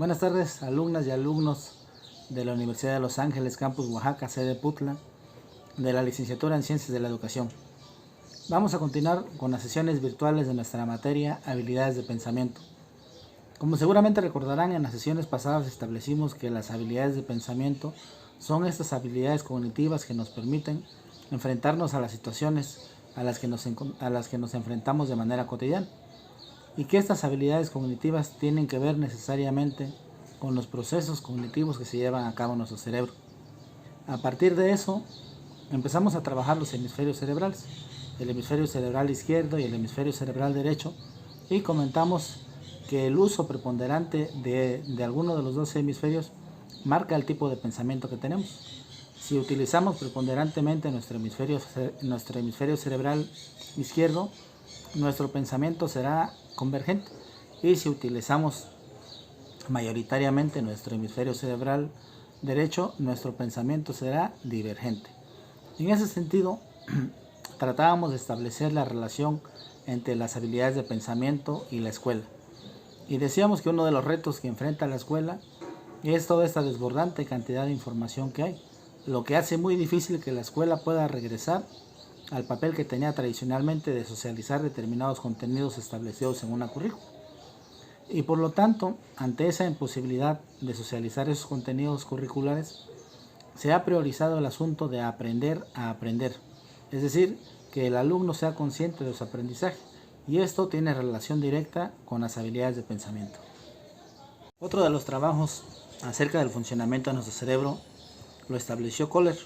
Buenas tardes, alumnas y alumnos de la Universidad de Los Ángeles, Campus Oaxaca, sede Putla, de la Licenciatura en Ciencias de la Educación. Vamos a continuar con las sesiones virtuales de nuestra materia Habilidades de Pensamiento. Como seguramente recordarán, en las sesiones pasadas establecimos que las habilidades de pensamiento son estas habilidades cognitivas que nos permiten enfrentarnos a las situaciones a las que nos enfrentamos de manera cotidiana, y que estas habilidades cognitivas tienen que ver necesariamente con los procesos cognitivos que se llevan a cabo en nuestro cerebro. A partir de eso, empezamos a trabajar los hemisferios cerebrales, el hemisferio cerebral izquierdo y el hemisferio cerebral derecho, y comentamos que el uso preponderante de alguno de los dos hemisferios marca el tipo de pensamiento que tenemos. Si utilizamos preponderantemente nuestro hemisferio cerebral izquierdo, nuestro pensamiento será convergente, y si utilizamos mayoritariamente nuestro hemisferio cerebral derecho, nuestro pensamiento será divergente. En ese sentido, tratábamos de establecer la relación entre las habilidades de pensamiento y la escuela, y decíamos que uno de los retos que enfrenta la escuela es toda esta desbordante cantidad de información que hay, lo que hace muy difícil que la escuela pueda regresar al papel que tenía tradicionalmente de socializar determinados contenidos establecidos en una currícula. Y por lo tanto, ante esa imposibilidad de socializar esos contenidos curriculares, se ha priorizado el asunto de aprender a aprender, es decir, que el alumno sea consciente de su aprendizaje, y esto tiene relación directa con las habilidades de pensamiento. Otro de los trabajos acerca del funcionamiento de nuestro cerebro lo estableció Kohler.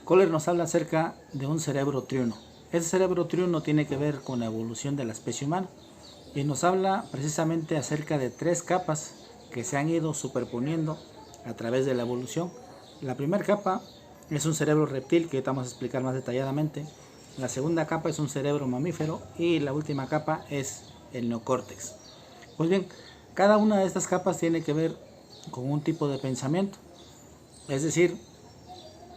Kohler nos habla acerca de un cerebro triuno. Ese cerebro triuno tiene que ver con la evolución de la especie humana, y nos habla precisamente acerca de tres capas que se han ido superponiendo a través de la evolución. La primera capa es un cerebro reptil, que ahorita vamos a explicar más detalladamente. La segunda capa es un cerebro mamífero, y la última capa es el neocórtex. Pues bien, cada una de estas capas tiene que ver con un tipo de pensamiento, es decir,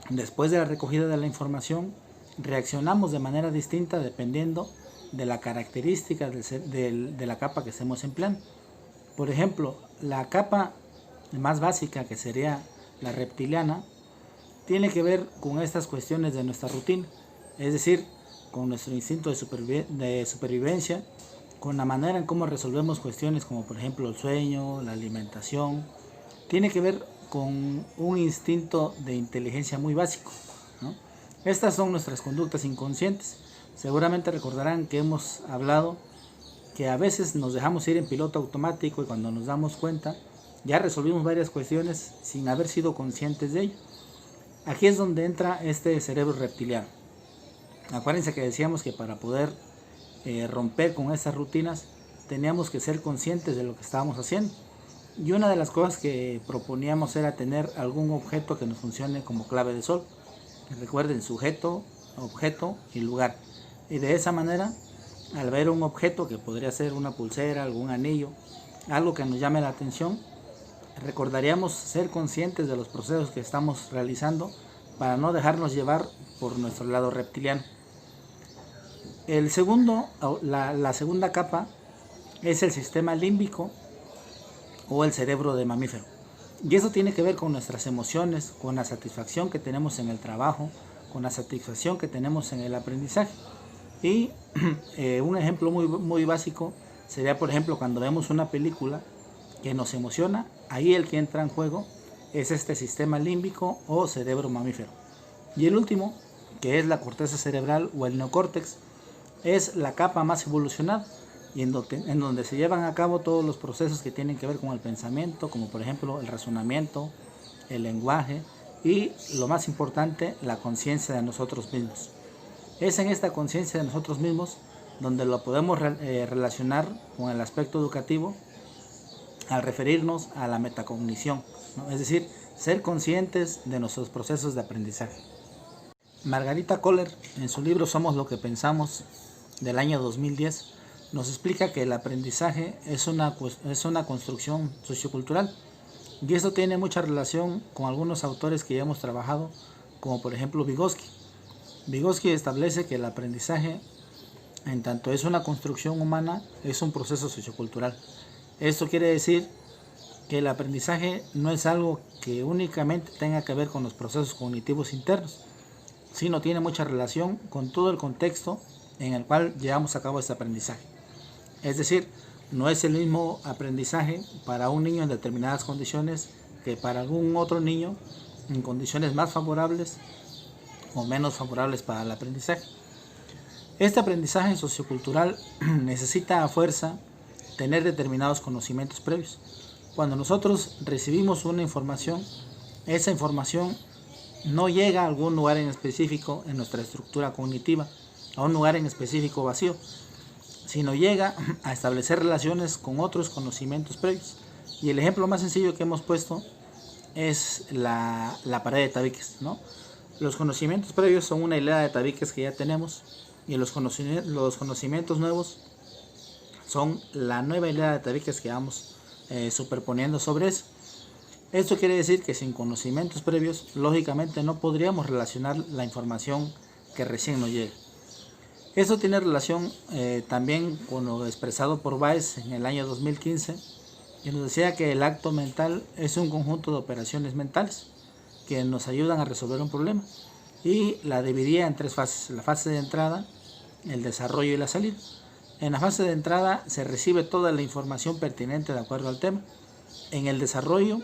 después de la recogida de la información, reaccionamos de manera distinta dependiendo de la característica de la capa que estemos empleando. Por ejemplo, la capa más básica, que sería la reptiliana, tiene que ver con estas cuestiones de nuestra rutina, es decir, con nuestro instinto de supervivencia, con la manera en cómo resolvemos cuestiones como por ejemplo el sueño, la alimentación. Tiene que ver con un instinto de inteligencia muy básico, ¿no? Estas son nuestras conductas inconscientes. Seguramente recordarán que hemos hablado que a veces nos dejamos ir en piloto automático, y cuando nos damos cuenta ya resolvimos varias cuestiones sin haber sido conscientes de ello. Aquí es donde entra este cerebro reptiliano. Acuérdense que decíamos que para poder romper con estas rutinas teníamos que ser conscientes de lo que estábamos haciendo. Y una de las cosas que proponíamos era tener algún objeto que nos funcione como clave de sol. Recuerden, sujeto, objeto y lugar. Y de esa manera, al ver un objeto que podría ser una pulsera, algún anillo, algo que nos llame la atención, recordaríamos ser conscientes de los procesos que estamos realizando para no dejarnos llevar por nuestro lado reptiliano. La segunda capa es el sistema límbico, o el cerebro de mamífero, y eso tiene que ver con nuestras emociones, con la satisfacción que tenemos en el trabajo, con la satisfacción que tenemos en el aprendizaje. Y un ejemplo muy básico sería, por ejemplo, cuando vemos una película que nos emociona, ahí el que entra en juego es este sistema límbico o cerebro mamífero. Y el último, que es la corteza cerebral o el neocórtex, es la capa más evolucionada, y en donde se llevan a cabo todos los procesos que tienen que ver con el pensamiento, como por ejemplo el razonamiento, el lenguaje y, lo más importante, la conciencia de nosotros mismos. Es en esta conciencia de nosotros mismos donde lo podemos relacionar con el aspecto educativo al referirnos a la metacognición, ¿no? Es decir, ser conscientes de nuestros procesos de aprendizaje. Margarita Kohler, en su libro Somos lo que pensamos, del año 2010, nos explica que el aprendizaje es una construcción sociocultural, y esto tiene mucha relación con algunos autores que ya hemos trabajado, como por ejemplo Vygotsky. Vygotsky establece que el aprendizaje, en tanto es una construcción humana, es un proceso sociocultural. Esto quiere decir que el aprendizaje no es algo que únicamente tenga que ver con los procesos cognitivos internos, sino tiene mucha relación con todo el contexto en el cual llevamos a cabo este aprendizaje. Es decir, no es el mismo aprendizaje para un niño en determinadas condiciones que para algún otro niño en condiciones más favorables o menos favorables para el aprendizaje. Este aprendizaje sociocultural necesita a fuerza tener determinados conocimientos previos. Cuando nosotros recibimos una información, esa información no llega a algún lugar en específico en nuestra estructura cognitiva, a un lugar en específico vacío, sino llega a establecer relaciones con otros conocimientos previos. Y el ejemplo más sencillo que hemos puesto es la pared de tabiques, ¿no? Los conocimientos previos son una hilera de tabiques que ya tenemos, y los conocimientos nuevos son la nueva hilera de tabiques que vamos superponiendo sobre eso. Esto quiere decir que sin conocimientos previos, lógicamente no podríamos relacionar la información que recién nos llega. Esto tiene relación también con lo expresado por Baez en el año 2015, que nos decía que el acto mental es un conjunto de operaciones mentales que nos ayudan a resolver un problema, y la dividía en tres fases: la fase de entrada, el desarrollo y la salida. En la fase de entrada se recibe toda la información pertinente de acuerdo al tema. En el desarrollo,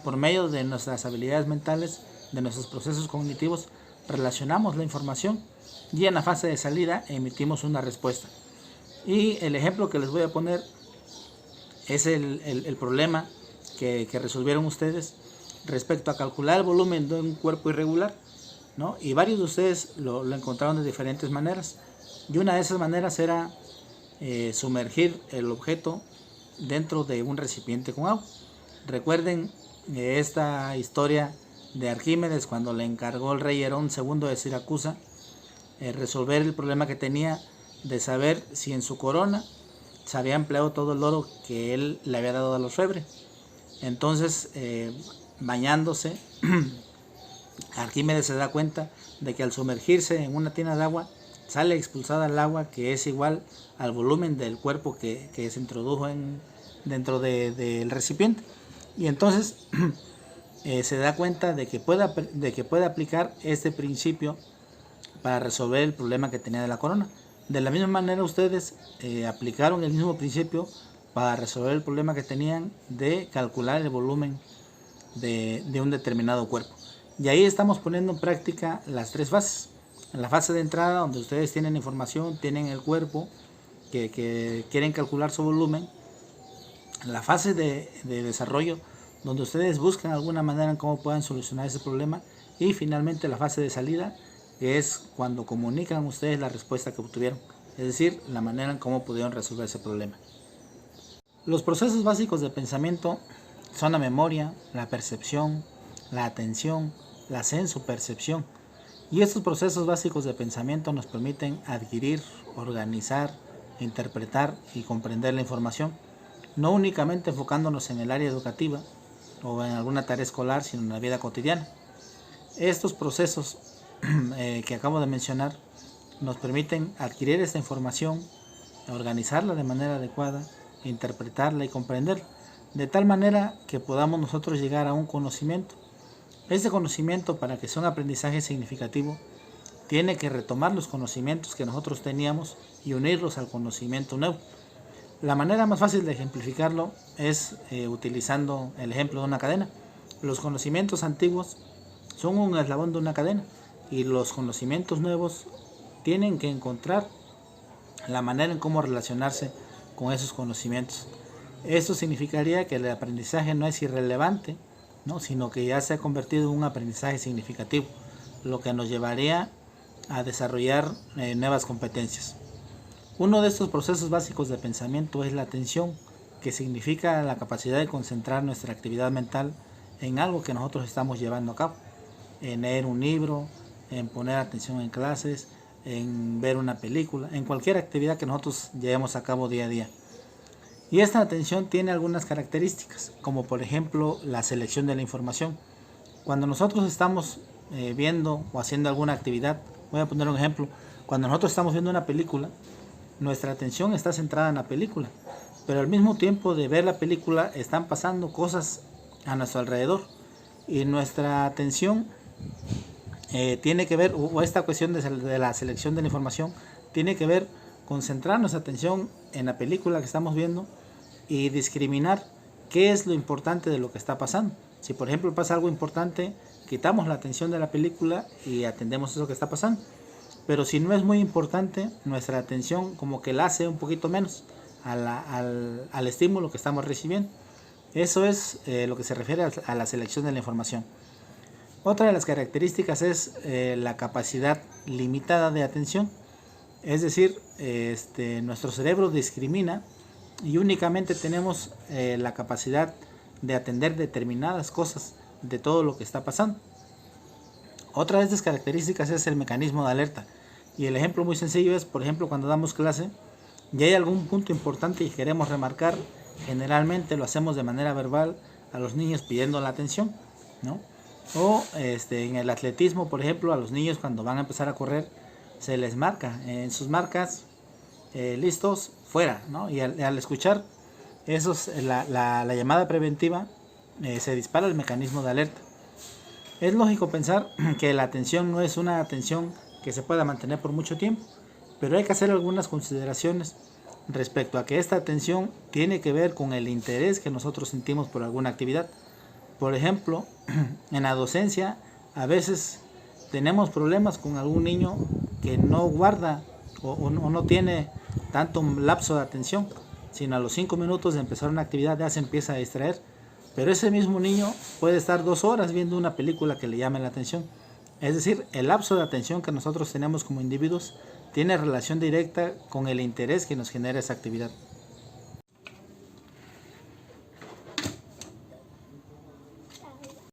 por medio de nuestras habilidades mentales, de nuestros procesos cognitivos, relacionamos la información, y en la fase de salida emitimos una respuesta. Y el ejemplo que les voy a poner es el problema que resolvieron ustedes respecto a calcular el volumen de un cuerpo irregular, ¿no? Y varios de ustedes lo encontraron de diferentes maneras, y una de esas maneras era sumergir el objeto dentro de un recipiente con agua. Recuerden esta historia de Arquímedes, cuando le encargó el rey Herón II de Siracusa resolver el problema que tenía de saber si en su corona se había empleado todo el oro que él le había dado a los orfebres. Entonces, bañándose, Arquímedes se da cuenta de que al sumergirse en una tina de agua, sale expulsada el agua, que es igual al volumen del cuerpo que se introdujo dentro del recipiente. Y entonces se da cuenta de que puede aplicar este principio para resolver el problema que tenía de la corona. De la misma manera, ustedes aplicaron el mismo principio para resolver el problema que tenían de calcular el volumen de un determinado cuerpo. Y ahí estamos poniendo en práctica las tres fases. En la fase de entrada, donde ustedes tienen información, tienen el cuerpo que quieren calcular su volumen. En la fase de desarrollo, donde ustedes buscan alguna manera en cómo puedan solucionar ese problema. Y finalmente la fase de salida, que es cuando comunican ustedes la respuesta que obtuvieron, es decir, la manera en cómo pudieron resolver ese problema. Los procesos básicos de pensamiento son la memoria, la percepción, la atención, la sensopercepción. Y estos procesos básicos de pensamiento nos permiten adquirir, organizar, interpretar y comprender la información, no únicamente enfocándonos en el área educativa o en alguna tarea escolar, sino en la vida cotidiana. Estos procesos que acabo de mencionar nos permiten adquirir esta información, organizarla de manera adecuada, interpretarla y comprenderla, de tal manera que podamos nosotros llegar a un conocimiento. Este conocimiento, para que sea un aprendizaje significativo, tiene que retomar los conocimientos que nosotros teníamos y unirlos al conocimiento nuevo. La manera más fácil de ejemplificarlo es utilizando el ejemplo de una cadena. Los conocimientos antiguos son un eslabón de una cadena, y los conocimientos nuevos tienen que encontrar la manera en cómo relacionarse con esos conocimientos. Esto significaría que el aprendizaje no es irrelevante, ¿no?, sino que ya se ha convertido en un aprendizaje significativo, lo que nos llevaría a desarrollar nuevas competencias. Uno de estos procesos básicos de pensamiento es la atención, que significa la capacidad de concentrar nuestra actividad mental en algo que nosotros estamos llevando a cabo, en leer un libro, en poner atención en clases, en ver una película, en cualquier actividad que nosotros llevemos a cabo día a día. Y esta atención tiene algunas características, como por ejemplo la selección de la información. Cuando nosotros estamos viendo o haciendo alguna actividad, voy a poner un ejemplo, cuando nosotros estamos viendo una película, nuestra atención está centrada en la película, pero al mismo tiempo de ver la película están pasando cosas a nuestro alrededor y nuestra atención tiene que ver, o esta cuestión de la selección de la información tiene que ver con centrar nuestra atención en la película que estamos viendo y discriminar qué es lo importante de lo que está pasando. Si por ejemplo pasa algo importante, quitamos la atención de la película y atendemos eso que está pasando. Pero si no es muy importante, nuestra atención como que la hace un poquito menos al estímulo que estamos recibiendo. Eso es lo que se refiere a la selección de la información. Otra de las características es la capacidad limitada de atención. Es decir, nuestro cerebro discrimina y únicamente tenemos la capacidad de atender determinadas cosas de todo lo que está pasando. Otra de estas características es el mecanismo de alerta. Y el ejemplo muy sencillo es, por ejemplo, cuando damos clase y hay algún punto importante y queremos remarcar, generalmente lo hacemos de manera verbal a los niños pidiendo la atención, ¿no? O en el atletismo, por ejemplo, a los niños cuando van a empezar a correr, se les marca en sus marcas, listos, fuera, ¿no? Y al escuchar esos, la llamada preventiva, se dispara el mecanismo de alerta. Es lógico pensar que la atención no es una atención que se pueda mantener por mucho tiempo, pero hay que hacer algunas consideraciones respecto a que esta atención tiene que ver con el interés que nosotros sentimos por alguna actividad. Por ejemplo, en la docencia a veces tenemos problemas con algún niño que no guarda o no tiene tanto lapso de atención, sino a los 5 minutos de empezar una actividad ya se empieza a distraer. Pero ese mismo niño puede estar 2 horas viendo una película que le llame la atención. Es decir, el lapso de atención que nosotros tenemos como individuos tiene relación directa con el interés que nos genera esa actividad.